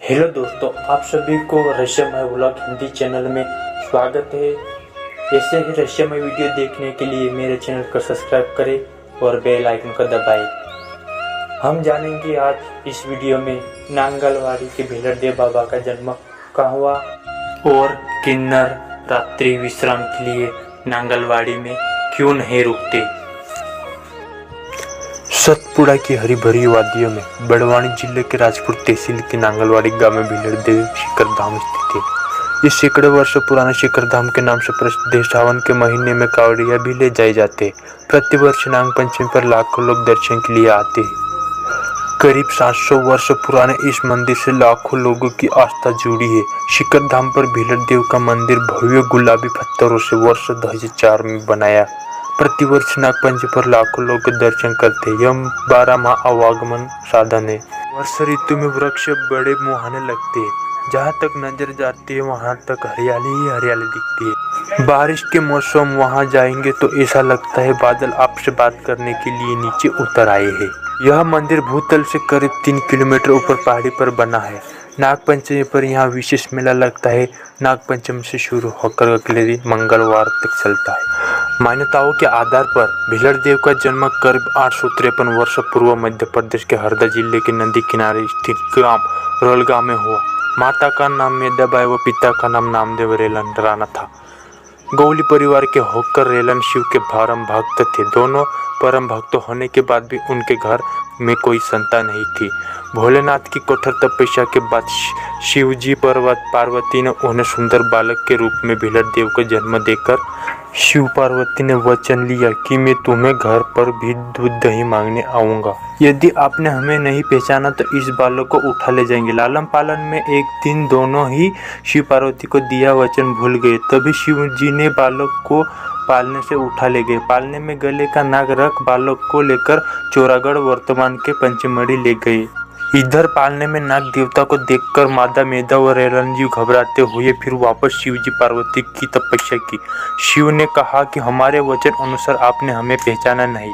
Hello दोस्तों, आप सभी को रहस्यमय व्लॉग हिंदी चैनल में स्वागत है। ऐसे ही रहस्यमय वीडियो देखने के लिए मेरे चैनल को सब्सक्राइब करें और बेल आइकन को दबाएं। हम जानेंगे आज इस वीडियो में नांगलवाड़ी के भीलड़देव बाबा का जन्म कहाँ हुआ और किन्नर रात्रि विश्राम के लिए नांगलवाड़ी में क्यों नहीं रुकते। सतपुड़ा की हरी भरी वादियों में बड़वानी जिले के राजपुर तहसील के नांगलवाड़ी गांव में भीलड़देव शिखर धाम स्थित है। इस सैकड़ों वर्ष पुराने शिखर धाम के नाम से प्रसिद्ध है। सावन के महीने में कावड़िया भी ले जाए जाते हैं। प्रतिवर्ष नाग पंचमी पर लाखों लोग दर्शन के लिए आते हैं। करीब 700 वर्ष पुराने इस मंदिर से लाखों लोगों की आस्था जुड़ी है। शिखर धाम पर भीलड़देव का मंदिर भव्य गुलाबी पत्थरों से वर्ष 2004 में बनाया। प्रतिवर्ष नागपंचमी पर लाखों लोग दर्शन करते हैं। यह 12 माह आवागमन साधन है। वर्षा ऋतु में वृक्ष बड़े मुहाने लगते हैं। जहाँ तक नजर जाती है वहाँ तक हरियाली ही हरियाली दिखती है। बारिश के मौसम वहाँ जाएंगे तो ऐसा लगता है बादल आपसे बात करने के लिए नीचे उतर आए हैं। यह मंदिर भूतल से करीब 3 किलोमीटर ऊपर पहाड़ी पर बना है। नागपंचमी पर यहाँ विशेष मेला लगता है। नागपंचमी से शुरू होकर अगले दिन मंगलवार तक चलता है। मान्यताओं के आधार पर भीलड़देव का जन्म करीब 853 वर्ष पूर्व मध्य प्रदेश के हरदा जिले के नदी किनारे स्थित ग्राम रोलगांव में हुआ। माता का नाम मेदाबाई व पिता का नाम नामदेव रेलन राणा था। गौली परिवार के होकर रेलन शिव के परम भक्त थे। दोनों परम भक्त होने के बाद भी उनके घर में कोई संतान नहीं थी। भोलेनाथ की कठोर तपस्या के बाद शिवजी पार्वती ने उन्हें सुंदर बालक के रूप में भीलड़देव को जन्म देकर शिव पार्वती ने वचन लिया कि मैं तुम्हें घर पर भी दूध दही मांगने आऊंगा। यदि आपने हमें नहीं पहचाना तो इस बालक को उठा ले जाएंगे। लालन पालन में एक दिन दोनों ही शिव पार्वती को दिया वचन भूल गए। तभी शिव जी ने बालक को पालने से उठा ले गए। पालने में गले का नाग रख बालक को लेकर चौरागढ़ वर्तमान के पंचमढ़ी ले गए। इधर पालने में नाग देवता को देखकर मादा मेदा व रेलन जी घबराते हुए फिर वापस शिवजी पार्वती की तपस्या की। शिव ने कहा कि हमारे वचन अनुसार आपने हमें पहचाना नहीं।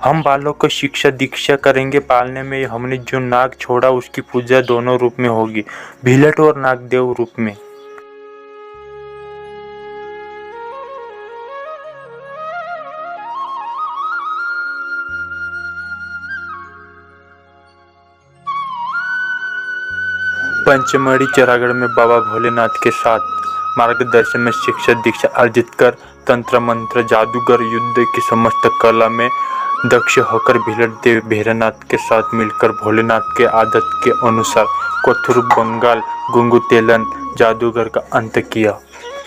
हम बालक को शिक्षा दीक्षा करेंगे। पालने में हमने जो नाग छोड़ा उसकी पूजा दोनों रूप में होगी, भीलट और नागदेव रूप में। पंचमढ़ी चौरागढ़ में बाबा भोलेनाथ के साथ मार्गदर्शन में शिक्षा दीक्षा अर्जित कर तंत्र मंत्र जादूगर युद्ध की समस्त कला में दक्ष होकर भीलड़देव भैरवनाथ के साथ मिलकर भोलेनाथ के आदत के अनुसार कठोर बंगाल गुंगुतेलन जादूगर का अंत किया।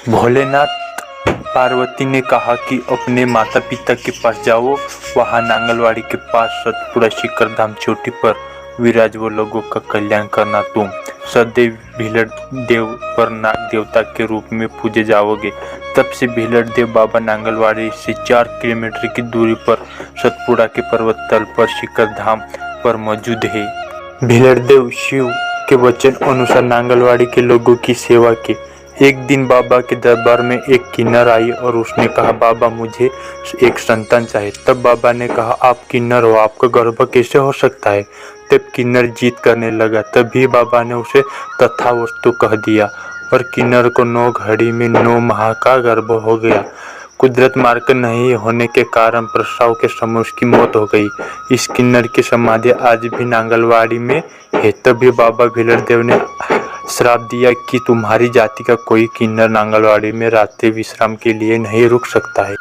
भोलेनाथ पार्वती ने कहा कि अपने माता पिता के पास जाओ। वहाँ नांगलवाड़ी के पास सतपुड़ा शिखर धाम चोटी पर विराज वो लोगों का कल्याण करना। तुम सदैव भीलड़देव पर नाग देवता के रूप में पूजे जाओगे। तब से भीलड़देव बाबा नांगलवाड़ी से 4 किलोमीटर की दूरी पर सतपुड़ा के पर्वत तल पर शिखर धाम पर मौजूद है। भीलड़देव शिव के वचन अनुसार नांगलवाड़ी के लोगों की सेवा के। एक दिन बाबा के दरबार में एक किन्नर आई और उसने कहा, बाबा मुझे एक संतान चाहिए। तब बाबा ने कहा, आप किन्नर हो, आपका गर्भ कैसे हो सकता है। तब किन्नर जीत करने लगा। तभी बाबा ने उसे तथास्तु कह दिया और किन्नर को 9 घड़ी में 9 माह का गर्भ हो गया। कुदरत मार्ग नहीं होने के कारण प्रसव के समय उसकी मौत हो गई। इस किन्नर की समाधि आज भी नांगलवाड़ी में है। तभी बाबा भीलड़देव ने श्राप दिया कि तुम्हारी जाति का कोई किन्नर नांगलवाड़ी में रात्रि विश्राम के लिए नहीं रुक सकता है।